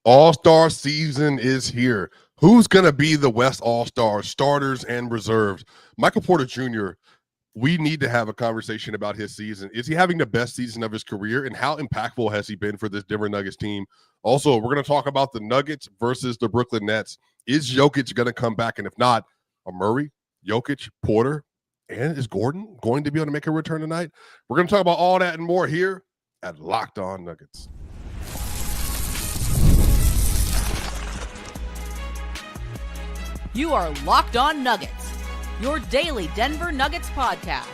All-Star season is here. Who's going to be the West All-Stars, starters and reserves? Michael Porter Jr., we need to have a conversation about his season. Is he having the best season of his career, and how impactful has he been for this Denver Nuggets team? Also, we're going to talk about the Nuggets versus the Brooklyn Nets. Is Jokic going to come back? And if not, are Murray, Jokic, Porter, and is Gordon going to be able to make a return tonight? We're going to talk about all that and more here at Locked On Nuggets. You are Locked On Nuggets, your daily Denver Nuggets podcast.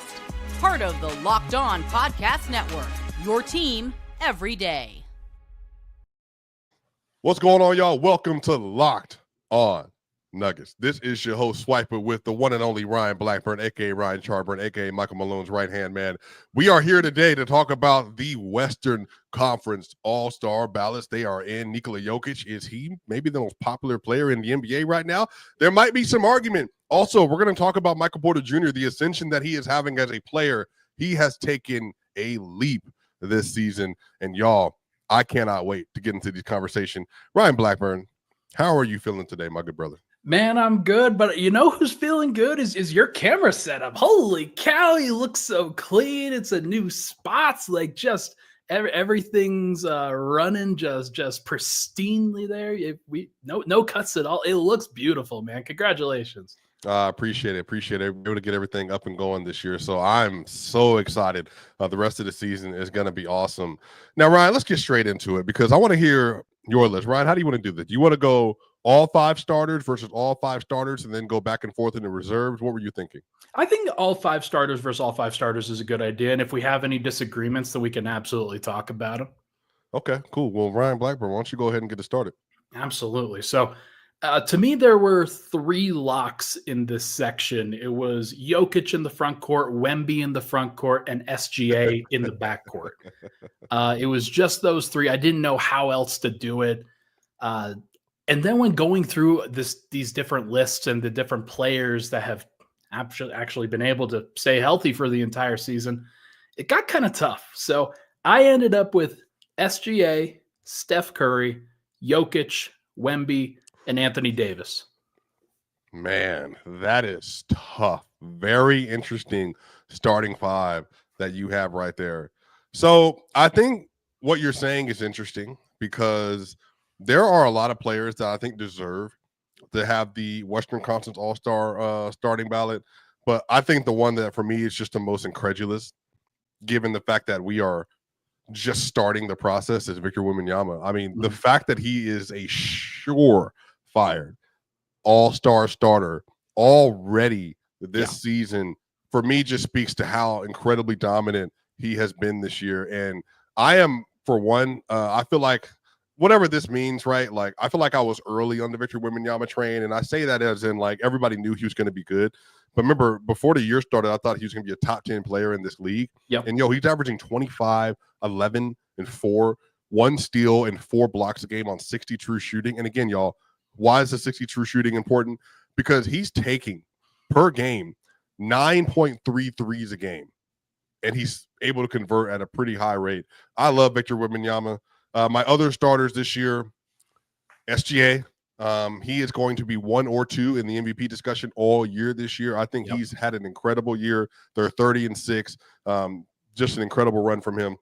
Part of the Locked On Podcast Network, your team every day. What's going on, y'all? Welcome to Locked On Nuggets. This is your host, Swipa, with the one and only Ryan Blackburn, a.k.a. Ryan Charburn, a.k.a. Michael Malone's right-hand man. We are here today to talk about the Western Conference All-Star ballots. They are in. Nikola Jokic, is he maybe the most popular player in the NBA right now? There might be some argument. Also, we're going to talk about Michael Porter Jr., the ascension that he is having as a player. He has taken a leap this season, and y'all, I cannot wait to get into this conversation. Ryan Blackburn, how are you feeling today, my good brother? Man, I'm good, but you know who's feeling good is your camera setup. Holy cow, you look so clean. It's a new spots, like just everything's running just pristinely there. No cuts at all. It looks beautiful, man. Congratulations. Appreciate it. We're able to get everything up and going this year. So I'm so excited. The rest of the season is going to be awesome. Now, Ryan, let's get straight into it because I want to hear your list. Ryan, how do you want to do this? Do you want to go all five starters versus all five starters and then go back and forth in the reserves? What were you thinking? I think all five starters versus all five starters is a good idea. And if we have any disagreements, then we can absolutely talk about them. Okay, cool. Well, Ryan Blackburn, why don't you go ahead and get it started? Absolutely. So to me, there were three locks in this section. It was Jokic in the front court, Wemby in the front court, and SGA in the back court. It was just those three. I didn't know how else to do it. And then when going through these different lists and the different players that have actually been able to stay healthy for the entire season, it got kind of tough. So I ended up with SGA, Steph Curry, Jokic, Wemby, and Anthony Davis. Man, that is tough. Very interesting starting five that you have right there. So I think what you're saying is interesting because there are a lot of players that I think deserve to have the Western Conference All-Star starting ballot. But I think the one that for me is just the most incredulous, given the fact that we are just starting the process, is Victor Wembanyama. I mean, the fact that he is a sure-fired all-star starter already this season, for me, just speaks to how incredibly dominant he has been this year. And I am, for one, I feel like whatever this means, right? Like, I feel like I was early on the Victor Wembanyama train, and I say that as in, like, everybody knew he was going to be good. But remember, before the year started, I thought he was going to be a top 10 player in this league. Yep. And, he's averaging 25, 11, and 4, 1 steal, and 4 blocks a game on 60 true shooting. And again, y'all, why is the 60 true shooting important? Because he's taking, per game, 9.3 threes a game. And he's able to convert at a pretty high rate. I love Victor Wembanyama. My other starters this year, SGA. He is going to be 1 or 2 in the MVP discussion all year this year. I think he's had an incredible year. They're 30-6. Just an incredible run from him.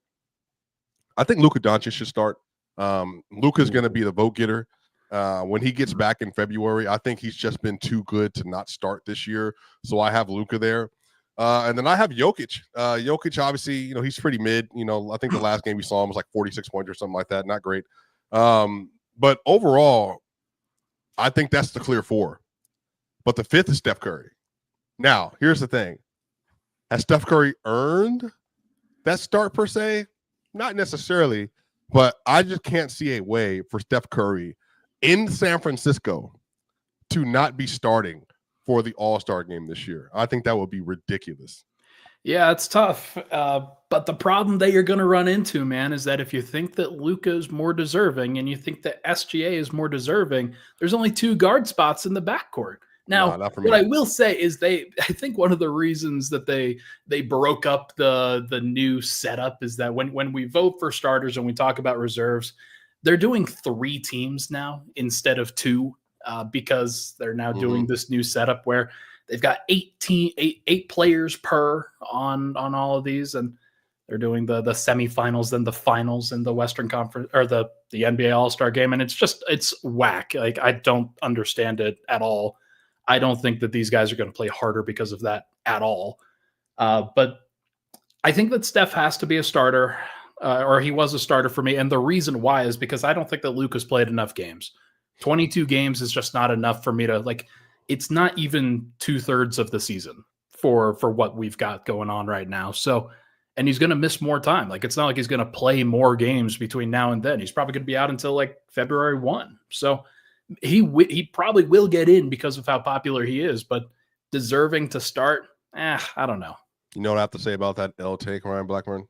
I think Luka Doncic should start. Luka's going to be the vote getter. When he gets back in February, I think he's just been too good to not start this year. So I have Luka there. And then I have Jokic. Jokic, obviously, he's pretty mid. I think the last game we saw him was like 46 points or something like that. Not great. But overall, I think that's the clear 4. But the 5th is Steph Curry. Now, here's the thing. Has Steph Curry earned that start per se? Not necessarily. But I just can't see a way for Steph Curry in San Francisco to not be starting for the All-Star game this year. I think that would be ridiculous. Yeah, it's tough. But the problem that you're going to run into, man, is that if you think that Luka is more deserving and you think that SGA is more deserving, there's only 2 guard spots in the backcourt. Now, what I will say is I think one of the reasons that they broke up the new setup is that when we vote for starters and we talk about reserves, they're doing 3 teams now instead of 2 because they're now doing this new setup where they've got 8 players per on all of these, and they're doing the semifinals, then the finals in the Western Conference or the NBA All-Star game. And it's whack. Like, I don't understand it at all. I don't think that these guys are going to play harder because of that at all. But I think that Steph has to be a starter, or he was a starter for me. And the reason why is because I don't think that Luka's played enough games. 22 games is just not enough for me to, like, it's not even 2/3 of the season for what we've got going on right now. So, and he's going to miss more time. Like, it's not like he's going to play more games between now and then. He's probably going to be out until like February 1. So he probably will get in because of how popular he is, but deserving to start, I don't know. You know what I have to say about that L take, Ryan Blackburn?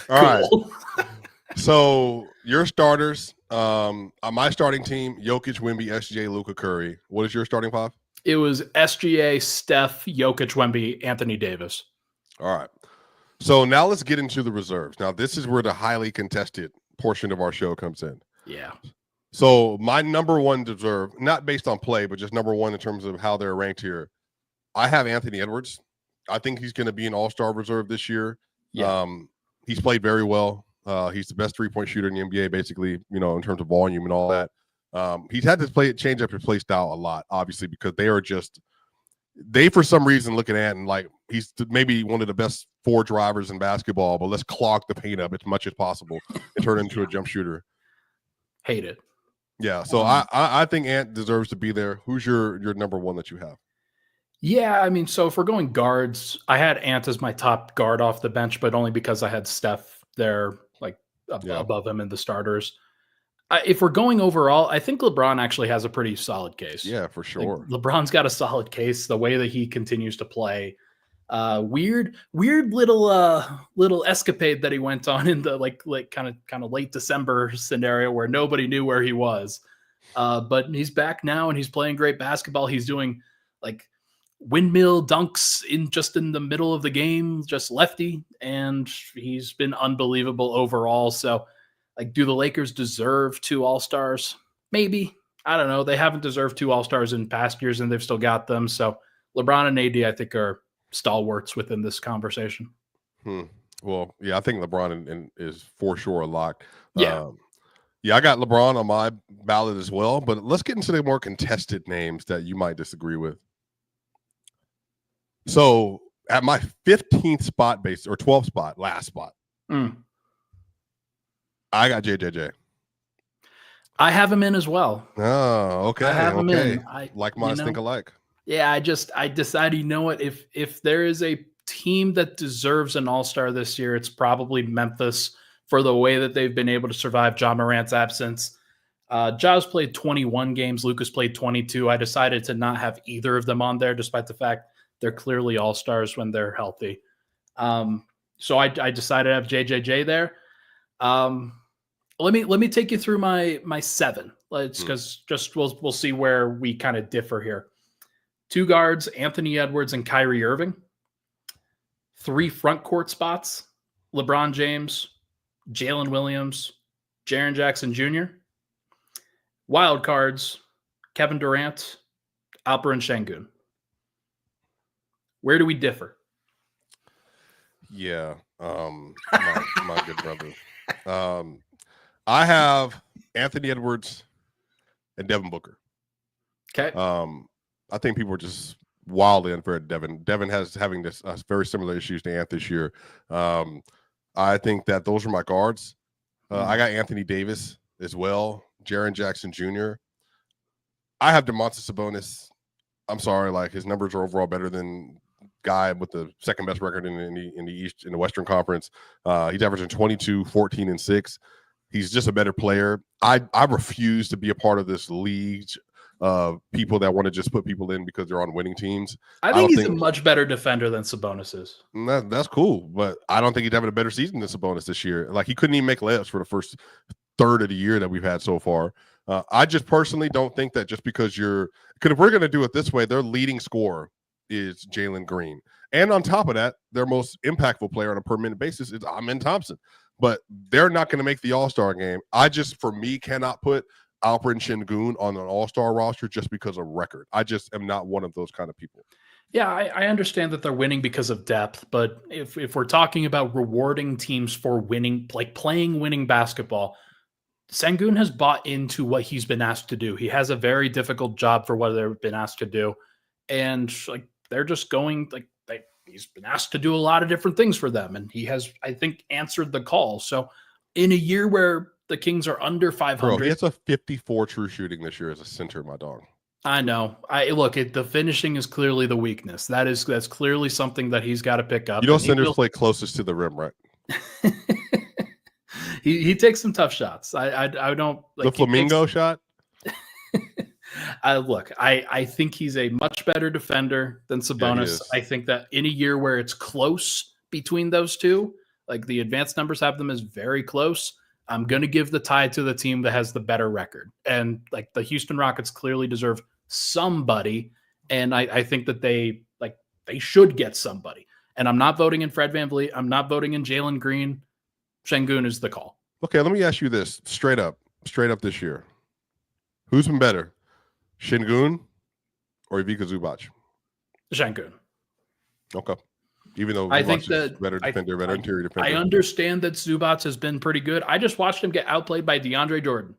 All right. So your starters, my starting team: Jokic, Wemby, SGA, Luka, Curry. What is your starting 5? It was SGA, Steph, Jokic, Wemby, Anthony Davis. All right. So now let's get into the reserves. Now this is where the highly contested portion of our show comes in. Yeah. So my number 1 reserve, not based on play, but just number 1 in terms of how they're ranked here, I have Anthony Edwards. I think he's going to be an all-star reserve this year. Yeah. He's played very well. He's the best 3-point shooter in the NBA, basically, in terms of volume and all that. He's had to change up his play style a lot, obviously, because they for some reason looking at and like he's maybe one of the best 4 drivers in basketball, but let's clog the paint up as much as possible and turn it into a jump shooter. Hate it. Yeah, so I think Ant deserves to be there. Who's your number 1 that you have? Yeah, I mean, so if we're going guards, I had Ant as my top guard off the bench, but only because I had Steph there, like above him in the starters. If we're going overall, I think LeBron actually has a pretty solid case. Yeah, for sure. Like, LeBron's got a solid case. The way that he continues to play, weird little escapade that he went on in the like kind of late December scenario where nobody knew where he was. But he's back now and he's playing great basketball. He's doing like windmill dunks in the middle of the game, just lefty, and he's been unbelievable overall. So, like, do the Lakers deserve 2 All-Stars? Maybe. I don't know. They haven't deserved 2 All-Stars in past years, and they've still got them. So LeBron and AD, I think, are stalwarts within this conversation. Well, yeah, I think LeBron is for sure a lock. Yeah. I got LeBron on my ballot as well, but let's get into the more contested names that you might disagree with. So at my 15th spot or 12th spot, last spot, I got JJJ. I have him in as well. Oh, okay. I have him in. Like mine think alike. Yeah, I decided, you know what? If there is a team that deserves an all-star this year, it's probably Memphis for the way that they've been able to survive Ja Morant's absence. Ja's played 21 games. Lucas played 22. I decided to not have either of them on there, despite the fact they're clearly all-stars when they're healthy. So I decided to have JJJ there. Let me take you through my 7. Because we'll see where we kind of differ here. 2 guards, Anthony Edwards and Kyrie Irving. 3 front court spots, LeBron James, Jalen Williams, Jaren Jackson Jr. Wild cards, Kevin Durant, Alperen Şengün. Where do we differ? Yeah, my good brother. I have Anthony Edwards and Devin Booker. Okay. I think people are just wildly unfair to Devin. Devin having this very similar issues to Ant this year. I think that those are my guards. I got Anthony Davis as well, Jaren Jackson Jr. I have DeMontis Sabonis. I'm sorry, like his numbers are overall better than guy with the second best record in the Western Conference. He's averaging 22, 14, and 6. He's just a better player. I refuse to be a part of this league of people that want to just put people in because they're on winning teams. I think he's a much better defender than Sabonis is. That's cool, but I don't think he's having a better season than Sabonis this year. Like, he couldn't even make layups for the first third of the year that we've had so far. I just personally don't think that just because if we're going to do it this way, their leading scorer is Jalen Green. And on top of that, their most impactful player on a per minute basis is Amen Thompson. But they're not going to make the All-Star game. I just, for me, cannot put Alperen Şengün on an All-Star roster just because of record. I just am not one of those kind of people. Yeah, I understand that they're winning because of depth, but if we're talking about rewarding teams for winning, like playing winning basketball, Şengün has bought into what he's been asked to do. He has a very difficult job for what they've been asked to do. And like they're just going like he's been asked to do a lot of different things for them. And he has, I think, answered the call. So in a year where the Kings are under 500. Bro, he has a 54 true shooting this year as a center, my dog. I know. The finishing is clearly the weakness. That's clearly something that he's got to pick up. You know, centers play closest to the rim, right? he takes some tough shots. I don't like the flamingo shot. I think he's a much better defender than Sabonis. Yeah, I think that in a year where it's close between those two, like the advanced numbers have them as very close, I'm going to give the tie to the team that has the better record. And like the Houston Rockets clearly deserve somebody. And I think that they should get somebody. And I'm not voting in Fred VanVleet. I'm not voting in Jalen Green. Şengün is the call. Okay, let me ask you this straight up this year. Who's been better, Şengün or Ivica Zubac? Şengün. Okay. Even though I think that better defender, better interior defender. I understand that Zubac has been pretty good. I just watched him get outplayed by DeAndre Jordan.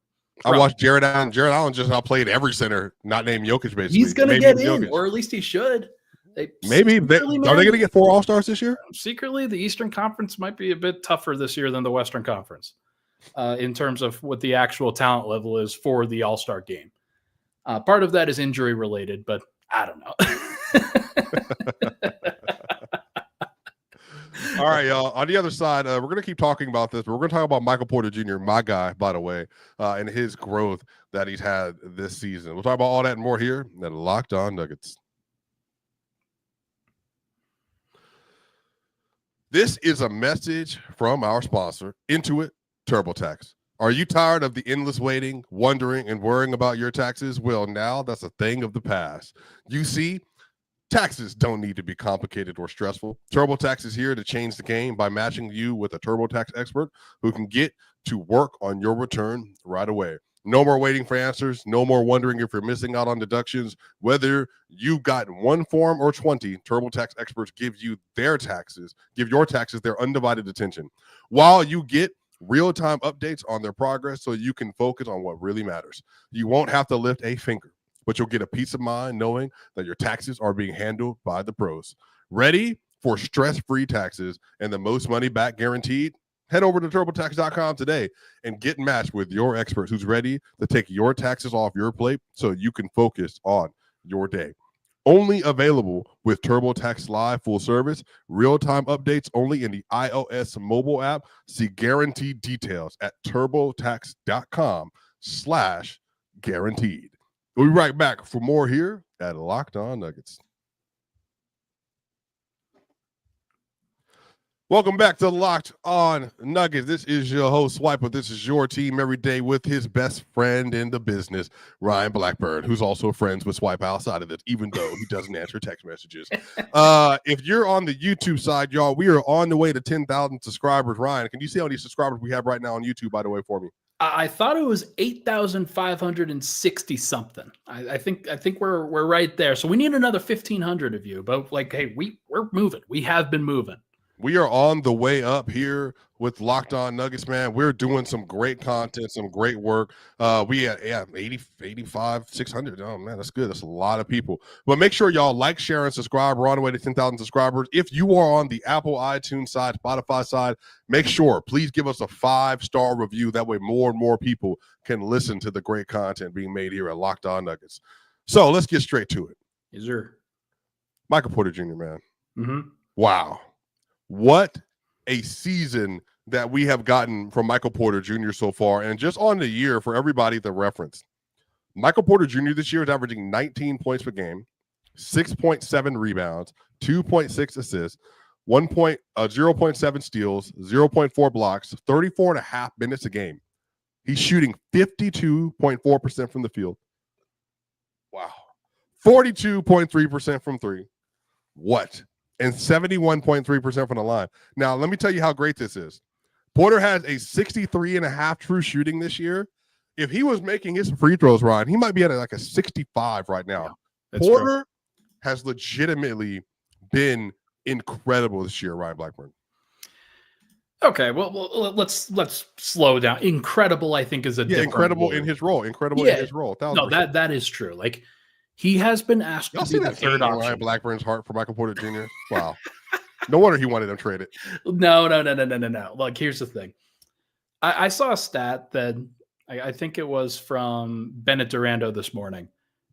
I watched Jared Allen. Jared Allen just outplayed every center, not named Jokic, basically. He's going to get in, or at least he should. Are they going to get 4 All-Stars this year? Secretly, the Eastern Conference might be a bit tougher this year than the Western Conference in terms of what the actual talent level is for the All-Star game. Part of that is injury related, but I don't know. All right, y'all. On the other side, we're going to keep talking about this, but we're going to talk about Michael Porter Jr., my guy, by the way, and his growth that he's had this season. We'll talk about all that and more here at Locked On Nuggets. This is a message from our sponsor, Intuit TurboTax. Are you tired of the endless waiting, wondering, and worrying about your taxes? Well, now that's a thing of the past. You see, taxes don't need to be complicated or stressful. TurboTax is here to change the game by matching you with a TurboTax expert who can get to work on your return right away. No more waiting for answers. No more wondering if you're missing out on deductions. Whether you've got one form or 20, TurboTax experts give your taxes their undivided attention, while you get real-time updates on their progress so you can focus on what really matters. You won't have to lift a finger, but you'll get a peace of mind knowing that your taxes are being handled by the pros. Ready for stress-free taxes and the most money back guaranteed? Head over to TurboTax.com today and get matched with your expert who's ready to take your taxes off your plate so you can focus on your day. Only available with TurboTax Live Full Service. Real-time updates only in the iOS mobile app. See guaranteed details at TurboTax.com/guaranteed. We'll be right back for more here at Locked On Nuggets. Welcome back to Locked On Nuggets. This is your host, Swipa. This is your team every day with his best friend in the business, Ryan Blackburn, who's also friends with Swipa outside of this, even though he doesn't answer text messages. If you're on the YouTube side, y'all, we are on the way to 10,000 subscribers. Ryan, can you see how many subscribers we have right now on YouTube, by the way, for me? I thought it was 8,560 something. I think we're right there. So we need another 1,500 of you. But hey, we're moving. We have been moving. We are on the way up here with Locked On Nuggets, man. We're doing some great content, some great work. We had 80, 85, 600. Oh, man, that's good. That's a lot of people. But make sure y'all like, share, and subscribe. We're on the way to 10,000 subscribers. If you are on the Apple iTunes side, Spotify side, make sure, please give us a 5-star review. That way more and more people can listen to the great content being made here at Locked On Nuggets. So let's get straight to it. Yes, sir. Michael Porter Jr., man. Mm-hmm. Wow. What a season that we have gotten from Michael Porter Jr. so far. And just on the year, for everybody to reference, Michael Porter Jr. this year is averaging 19 points per game, 6.7 rebounds, 2.6 assists, 0.7 steals, 0.4 blocks, 34.5 minutes a game. He's shooting 52.4% from the field. Wow. 42.3% from three. What and 71.3% from the line. Now, let me tell you how great this is. Porter has a 63.5 true shooting this year. If he was making his free throws, Ryan, he might be at like a 65 right now. Yeah, Porter has legitimately been incredible this year, Ryan Blackburn. Okay, well, let's slow down. Incredible, I think, is a different incredible word. in his role. Incredible in his role. No, that is true. Like, he has been asked to be the third option. Ryan Blackburn's heart for Michael Porter Jr. Wow. No wonder he wanted him traded. No. Look, here's the thing. I saw a stat that I think it was from Bennett Durando this morning,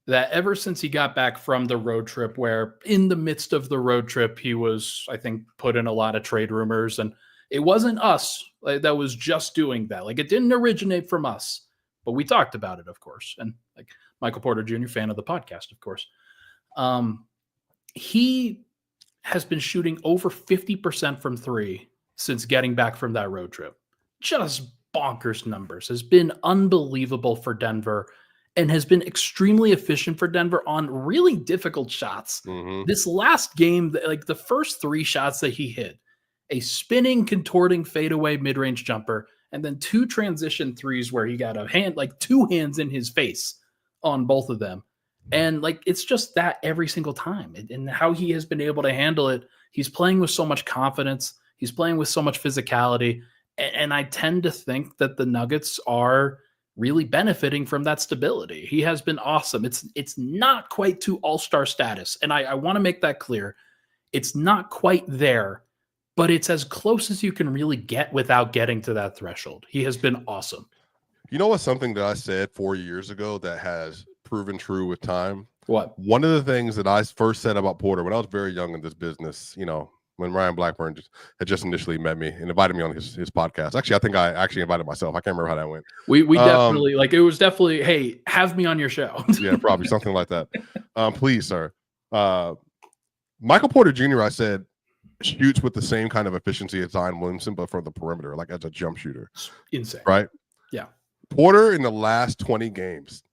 that ever since he got back from the road trip, where in the midst of the road trip, he was, I think, put in a lot of trade rumors, and it wasn't us that was just doing that. Like, it didn't originate from us, but we talked about it, of course. And like Michael Porter Jr., fan of the podcast, of course. He has been shooting over 50% from three since getting back from that road trip. Just bonkers numbers. Has been unbelievable for Denver and has been extremely efficient for Denver on really difficult shots. Mm-hmm. This last game, like the first three shots that he hit, a spinning, contorting, fadeaway mid-range jumper, and then two transition threes where he got a hand, like two hands in his face on both of them. And like, it's just that every single time. And how he has been able to handle it. He's playing with so much confidence. He's playing with so much physicality. And I tend to think that the Nuggets are really benefiting from that stability. He has been awesome. It's not quite to all-star status. And I want to make that clear. It's not quite there, but it's as close as you can really get without getting to that threshold. He has been awesome. You know what's something that I said 4 years ago that has proven true with time? What? One of the things that I first said about Porter when I was very young in this business, you know, when Ryan Blackburn had just initially met me and invited me on his podcast. Actually, I think I actually invited myself. I can't remember how that went. We definitely, like, it was definitely, hey, have me on your show. Yeah, probably something like that. Please, sir. Michael Porter Jr., I said, shoots with the same kind of efficiency as Zion Williamson, but from the perimeter, like as a jump shooter. Insane. Right? Yeah. Porter in the last 20 games,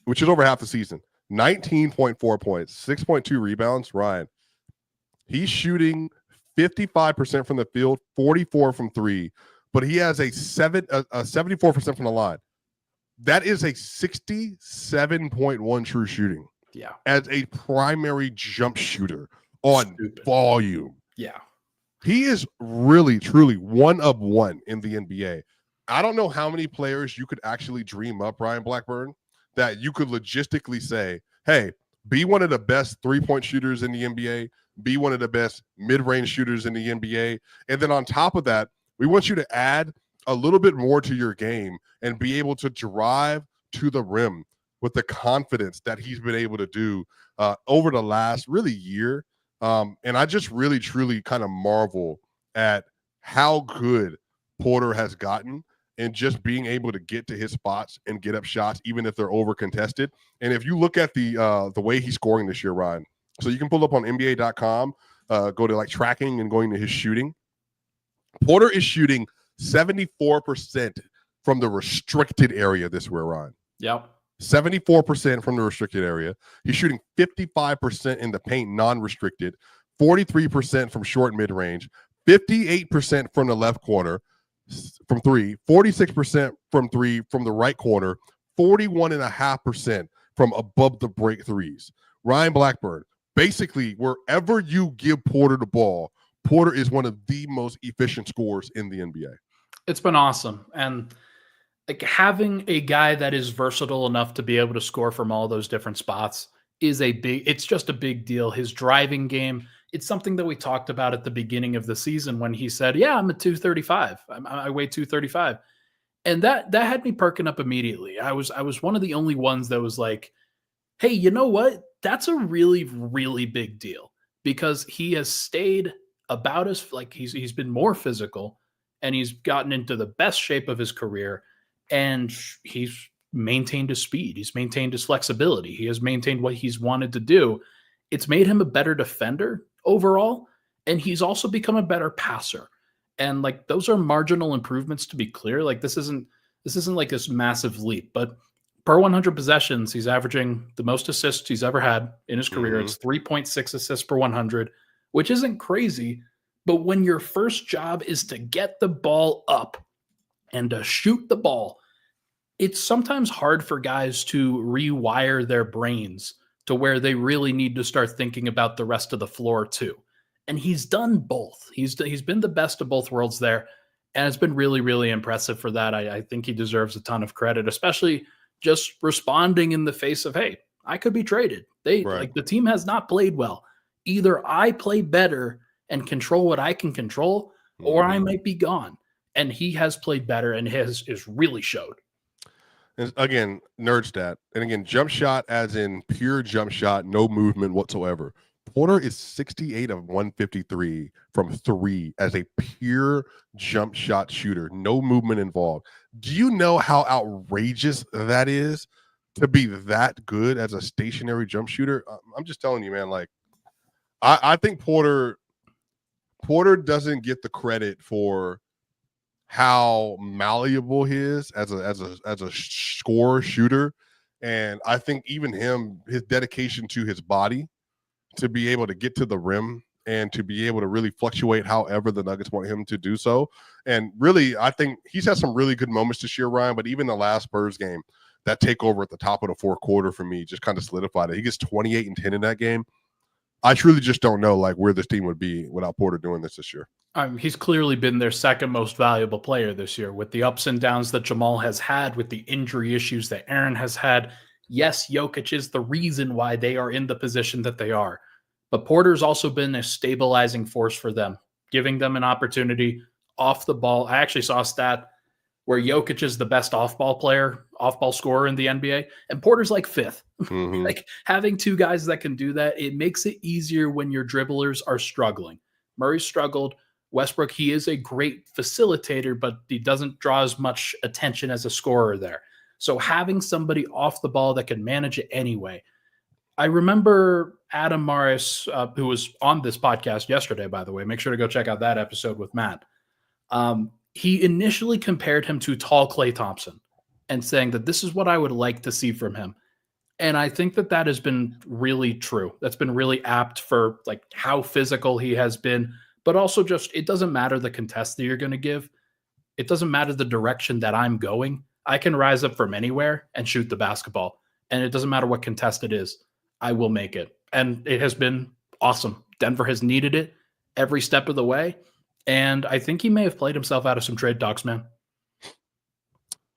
which is over half the season, 19.4 points, 6.2 rebounds. Ryan, he's shooting 55% from the field, 44 from three, but he has a 74% from the line. That is a 67.1 true shooting. Yeah. As a primary jump shooter on volume. Yeah. He is really, truly one of one in the NBA. I don't know how many players you could actually dream up, Ryan Blackburn, that you could logistically say, hey, be one of the best three-point shooters in the NBA, be one of the best mid-range shooters in the NBA. And then on top of that, we want you to add a little bit more to your game and be able to drive to the rim with the confidence that he's been able to do over the last really year. And I just really, truly kind of marvel at how good Porter has gotten and just being able to get to his spots and get up shots, even if they're over contested. And if you look at the way he's scoring this year, Ryan, so you can pull up on NBA.com, go to like tracking and going to his shooting. Porter is shooting 74% from the restricted area this year, Ryan. Yep. 74% from the restricted area. He's shooting 55% in the paint, non-restricted, 43% from short mid-range, 58% from the left corner from three, 46% from three from the right corner, 41.5% from above the break threes. Ryan Blackburn, basically wherever you give Porter the ball, Porter is one of the most efficient scorers in the NBA. It's been awesome. And like, having a guy that is versatile enough to be able to score from all those different spots is it's just a big deal. His driving game, it's something that we talked about at the beginning of the season when he said, yeah, I'm at 235. I weigh 235. And that had me perking up immediately. I was one of the only ones that was like, hey, you know what? That's a really, really big deal, because he has stayed about as, like, he's been more physical and he's gotten into the best shape of his career. And he's maintained his speed. He's maintained his flexibility. He has maintained what he's wanted to do. It's made him a better defender overall. And he's also become a better passer. And like, those are marginal improvements, to be clear. Like, this isn't like this massive leap, but per 100 possessions, he's averaging the most assists he's ever had in his career. It's 3.6 assists per 100. which isn't crazy. But when your first job is to get the ball up and to shoot the ball, it's sometimes hard for guys to rewire their brains to where they really need to start thinking about the rest of the floor too. And he's done both. He's been the best of both worlds there. And it's been really, really impressive for that. I think he deserves a ton of credit, especially just responding in the face of, hey, I could be traded. Like the team has not played well. Either I play better and control what I can control, or I might be gone. And he has played better and is really showed. And again, nerd stat. And again, jump shot as in pure jump shot, no movement whatsoever. Porter is 68 of 153 from 3 as a pure jump shot shooter, no movement involved. Do you know how outrageous that is to be that good as a stationary jump shooter? I'm just telling you, man, like I think Porter doesn't get the credit for how malleable he is as a score shooter. And I think even his dedication to his body to be able to get to the rim and to be able to really fluctuate however the Nuggets want him to do so. And really, I think he's had some really good moments this year, Ryan, but even the last Spurs game, that takeover at the top of the fourth quarter for me just kind of solidified it. He gets 28 and 10 in that game. I truly just don't know like where this team would be without Porter doing this year. He's clearly been their second most valuable player this year with the ups and downs that Jamal has had, with the injury issues that Aaron has had. Yes, Jokic is the reason why they are in the position that they are. But Porter's also been a stabilizing force for them, giving them an opportunity off the ball. I actually saw a stat where Jokic is the best off-ball scorer in the NBA, and Porter's like 5th. Like having two guys that can do that, it makes it easier when your dribblers are struggling. Murray struggled. Westbrook, he is a great facilitator, but he doesn't draw as much attention as a scorer there. So having somebody off the ball that can manage it anyway. I remember Adam Morris, who was on this podcast yesterday, by the way. Make sure to go check out that episode with Matt. He initially compared him to tall Klay Thompson and saying that this is what I would like to see from him. And I think that has been really true. That's been really apt for like how physical he has been, but also just it doesn't matter the contest that you're going to give. It doesn't matter the direction that I'm going. I can rise up from anywhere and shoot the basketball. And it doesn't matter what contest it is. I will make it. And it has been awesome. Denver has needed it every step of the way. And I think he may have played himself out of some trade talks, man.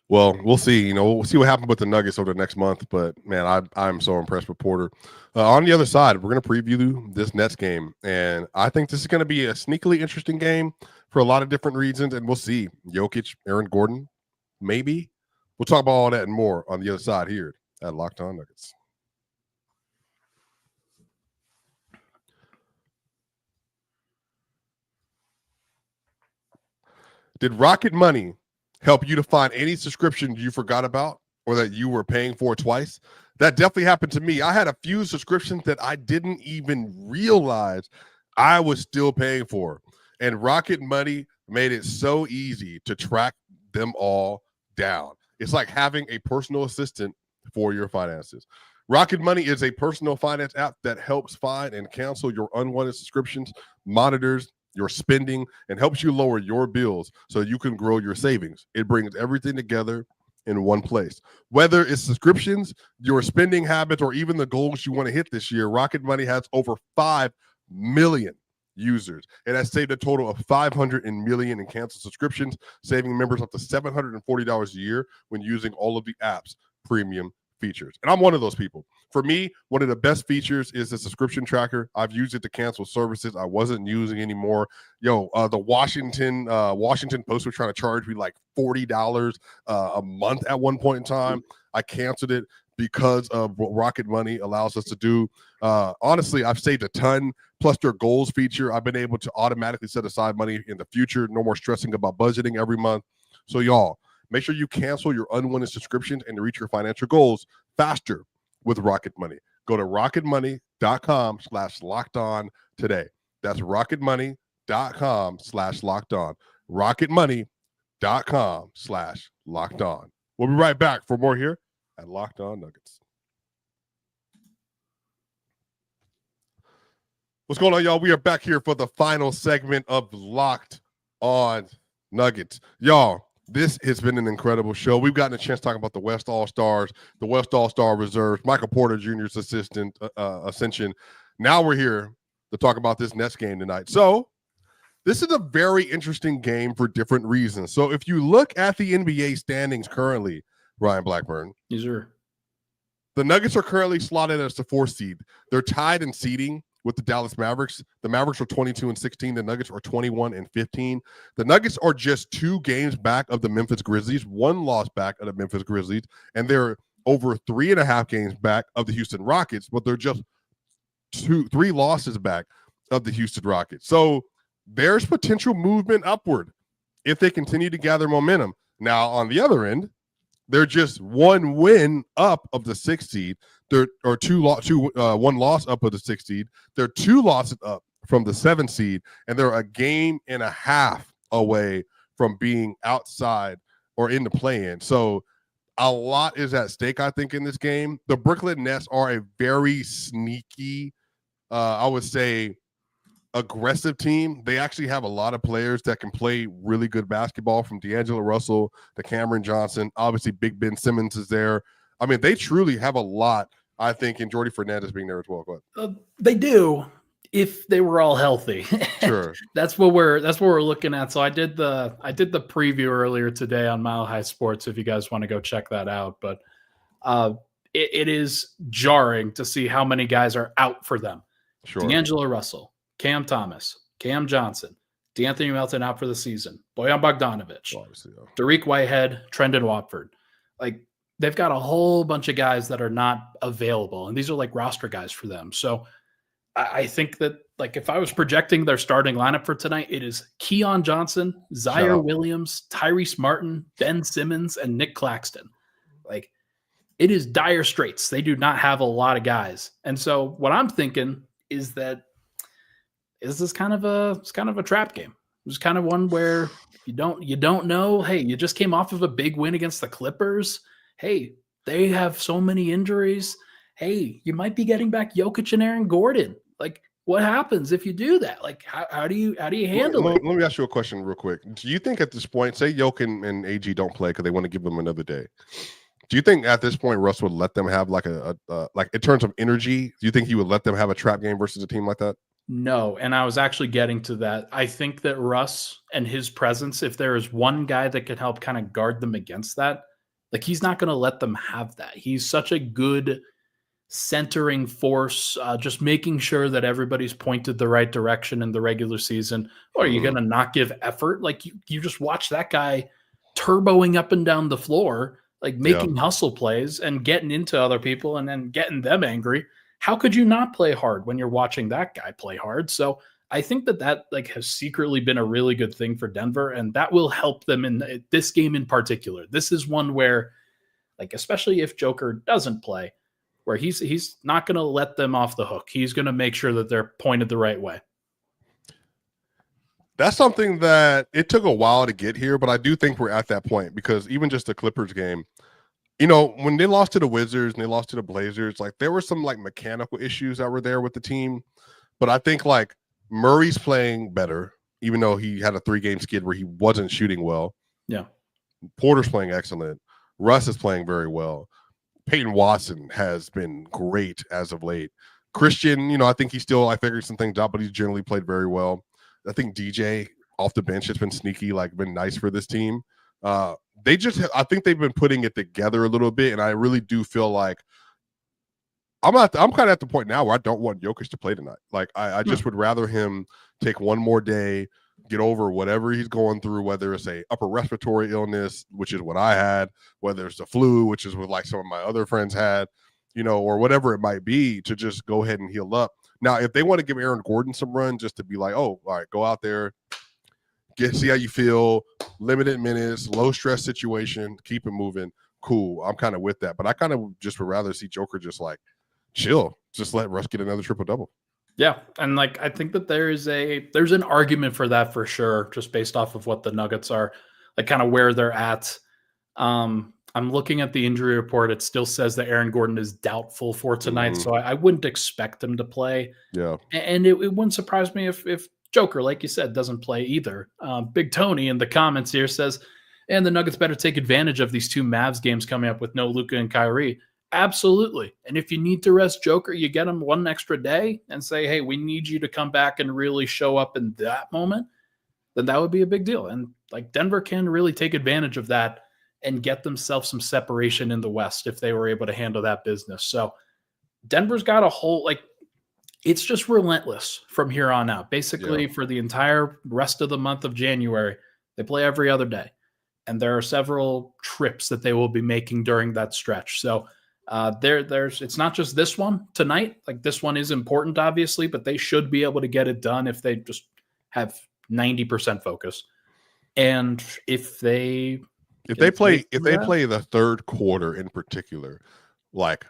Well, we'll see. We'll see what happens with the Nuggets over the next month. But, man, I'm so impressed with Porter. On the other side, we're going to preview this Nets game. And I think this is going to be a sneakily interesting game for a lot of different reasons. And we'll see. Jokic, Aaron Gordon, maybe. We'll talk about all that and more on the other side here at Locked On Nuggets. Did Rocket Money help you to find any subscriptions you forgot about or that you were paying for twice? That definitely happened to me. I had a few subscriptions that I didn't even realize I was still paying for. And Rocket Money made it so easy to track them all down. It's like having a personal assistant for your finances. Rocket Money is a personal finance app that helps find and cancel your unwanted subscriptions, monitors your spending, and helps you lower your bills so you can grow your savings. It brings everything together in one place. Whether it's subscriptions, your spending habits, or even the goals you want to hit this year, Rocket Money has over 5 million users. It has saved a total of $500 million in canceled subscriptions, saving members up to $740 a year when using all of the app's premium features. And I'm one of those people. For me, one of the best features is the subscription tracker. I've used it to cancel services I wasn't using anymore. The Washington Post was trying to charge me like $40 a month at one point in time. I canceled it because of what Rocket Money allows us to do. Honestly, I've saved a ton. Plus their goals feature, I've been able to automatically set aside money in the future. No more stressing about budgeting every month. So y'all, make sure you cancel your unwanted subscriptions and reach your financial goals faster with Rocket Money. Go to rocketmoney.com/lockedon today. That's rocketmoney.com/lockedon. rocketmoney.com/lockedon. We'll be right back for more here at Locked On Nuggets. What's going on, y'all? We are back here for the final segment of Locked On Nuggets. Y'all, this has been an incredible show. We've gotten a chance to talk about the West All-Stars, the West All-Star Reserves, Michael Porter Jr.'s ascension. Now we're here to talk about this Nets game tonight. So this is a very interesting game for different reasons. So if you look at the NBA standings currently, Ryan Blackburn, yes, sir. The Nuggets are currently slotted as the 4th seed. They're tied in seeding with the Dallas Mavericks. The Mavericks are 22-16. The Nuggets are 21-15. The Nuggets are just 2 games back of the Memphis Grizzlies, 1 loss back of the Memphis Grizzlies, and they're over 3.5 games back of the Houston Rockets, but they're just 3 losses back of the Houston Rockets. So there's potential movement upward if they continue to gather momentum. Now, on the other end, they're just 1 win up of the 6th seed. They're 1 loss up of the 6th seed. They're 2 losses up from the 7th seed, and they're a game and a half away from being outside or in the play-in. So a lot is at stake, I think, in this game. The Brooklyn Nets are a very sneaky, I would say, aggressive team. They actually have a lot of players that can play really good basketball, from D'Angelo Russell to Cameron Johnson. Obviously, Big Ben Simmons is there. I mean, they truly have a lot, I think, and Jordy Fernandez being there as well. Go ahead. They do, if they were all healthy. Sure. That's what we're looking at. So I did the preview earlier today on Mile High Sports, if you guys want to go check that out. But it is jarring to see how many guys are out for them. Sure. D'Angelo Russell, Cam Thomas, Cam Johnson, D'Anthony Melton out for the season, Bojan Bogdanovic, Dariq Whitehead, Trendon Watford. Like, they've got a whole bunch of guys that are not available, and these are like roster guys for them. So I think that, like, if I was projecting their starting lineup for tonight, it is Keon Johnson, Zaire Williams, Tyrese Martin, Ben Simmons, and Nick Claxton. Like, it is dire straits. They do not have a lot of guys. And so what I'm thinking is that this is kind of a trap game. It's kind of one where you don't know. Hey, you just came off of a big win against the Clippers. Hey, they have so many injuries. Hey, you might be getting back Jokic and Aaron Gordon. Like, what happens if you do that? Like, how do you handle it? Let me ask you a question real quick. Do you think at this point, say Jokic and AG don't play because they want to give them another day, do you think at this point Russ would let them have like like in terms of energy, do you think he would let them have a trap game versus a team like that? No, and I was actually getting to that. I think that Russ and his presence, if there is one guy that can help kind of guard them against that, like, he's not going to let them have that. He's such a good centering force, just making sure that everybody's pointed the right direction in the regular season. Or are you going to not give effort? Like, you just watch that guy turboing up and down the floor, like making hustle plays and getting into other people and then getting them angry. How could you not play hard when you're watching that guy play hard? So I think that like has secretly been a really good thing for Denver, and that will help them in this game in particular. This is one where, like, especially if Joker doesn't play, where he's not going to let them off the hook. He's going to make sure that they're pointed the right way. That's something that it took a while to get here, but I do think we're at that point, because even just the Clippers game, you know, when they lost to the Wizards and they lost to the Blazers, like, there were some like mechanical issues that were there with the team. But I think like Murray's playing better, even though he had a 3-game skid where he wasn't shooting well. Yeah. Porter's playing excellent. Russ is playing very well. Peyton Watson has been great as of late. Christian, you know, I think he's still figuring some things out, but he's generally played very well. I think DJ off the bench has been sneaky, like, been nice for this team. I think they've been putting it together a little bit, and I really do feel like I'm kind of at the point now where I don't want Jokic to play tonight. Like, I just would rather him take one more day, get over whatever he's going through, whether it's a upper respiratory illness, which is what I had, whether it's the flu, which is what like some of my other friends had, you know, or whatever it might be, to just go ahead and heal up. Now, if they want to give Aaron Gordon some run, just to be like, oh, all right, go out there, see how you feel, limited minutes, low stress situation, keep it moving, cool. I'm kind of with that, but I kind of just would rather see Joker just like chill, just let Russ get another triple-double. Yeah, and like, I think that there's an argument for that for sure, just based off of what the Nuggets are, like, kind of where they're at. I'm looking at the injury report. It still says that Aaron Gordon is doubtful for tonight, so I wouldn't expect him to play. Yeah. And it wouldn't surprise me if Joker, like you said, doesn't play either. Big Tony in the comments here says, and the Nuggets better take advantage of these 2 Mavs games coming up with no Luka and Kyrie. Absolutely. And if you need to rest Joker, you get him 1 extra day and say, hey, we need you to come back and really show up in that moment, then that would be a big deal. And like Denver can really take advantage of that and get themselves some separation in the West if they were able to handle that business. So Denver's got a whole, like, it's just relentless from here on out. Basically, for the entire rest of the month of January, they play every other day. And there are several trips that they will be making during that stretch. So it's not just this one tonight. Like, this one is important, obviously, but they should be able to get it done if they just have 90% focus. And if they play the third quarter in particular, like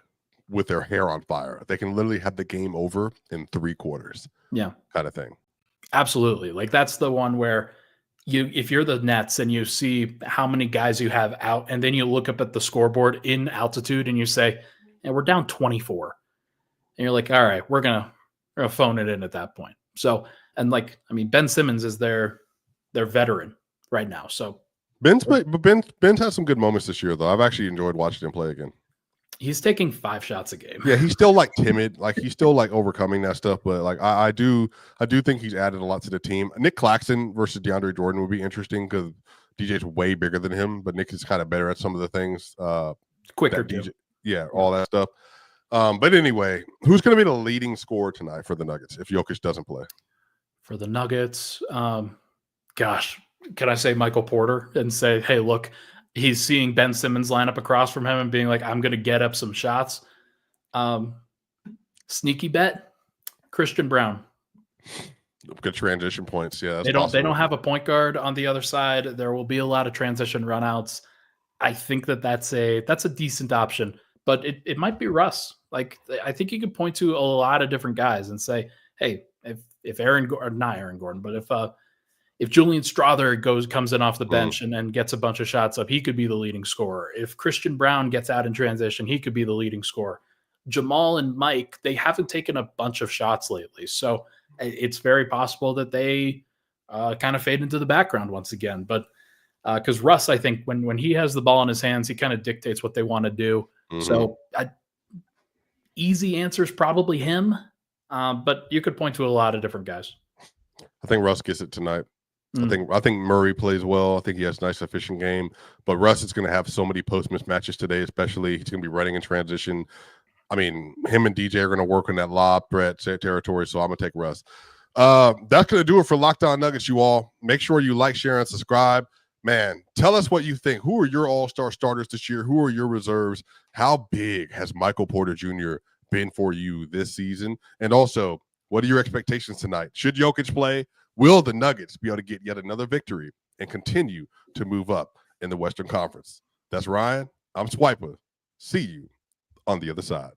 with their hair on fire, they can literally have the game over in 3 quarters. Yeah. Kind of thing. Absolutely. Like, that's the one where if you're the Nets and you see how many guys you have out, and then you look up at the scoreboard in altitude and you say, and we're down 24. And you're like, all right, we're gonna phone it in at that point. So, and like, I mean, Ben Simmons is their veteran right now. So Ben's had some good moments this year, though. I've actually enjoyed watching him play again. He's taking 5 shots a game. Yeah, he's still like timid, like he's still like overcoming that stuff. But like I do think he's added a lot to the team. Nick Claxton versus DeAndre Jordan would be interesting because DJ's way bigger than him, but Nick is kind of better at some of the things. Quicker, DJ, all that stuff. But anyway, who's going to be the leading scorer tonight for the Nuggets if Jokic doesn't play? For the Nuggets, gosh, can I say Michael Porter and say, hey, look, he's seeing Ben Simmons line up across from him and being like, I'm going to get up some shots. Sneaky bet, Christian Brown. Good transition points. Yeah, they don't have a point guard on the other side. There will be a lot of transition runouts. I think that's a decent option, but it might be Russ. Like, I think you could point to a lot of different guys and say, hey, if not Aaron Gordon, but if Julian Strother comes in off the bench and gets a bunch of shots up, he could be the leading scorer. If Christian Brown gets out in transition, he could be the leading scorer. Jamal and Mike, they haven't taken a bunch of shots lately. So it's very possible that they kind of fade into the background once again. But because Russ, I think when he has the ball in his hands, he kind of dictates what they want to do. So easy answer is probably him. But you could point to a lot of different guys. I think Russ gets it tonight. I think Murray plays well. I think he has a nice, efficient game. But Russ is going to have so many post mismatches today, especially. He's going to be running in transition. I mean, him and DJ are going to work on that lob threat territory, so I'm going to take Russ. That's going to do it for Locked On Nuggets, you all. Make sure you like, share, and subscribe. Man, tell us what you think. Who are your all-star starters this year? Who are your reserves? How big has Michael Porter Jr. been for you this season? And also, what are your expectations tonight? Should Jokic play? Will the Nuggets be able to get yet another victory and continue to move up in the Western Conference? That's Ryan. I'm Swipa. See you on the other side.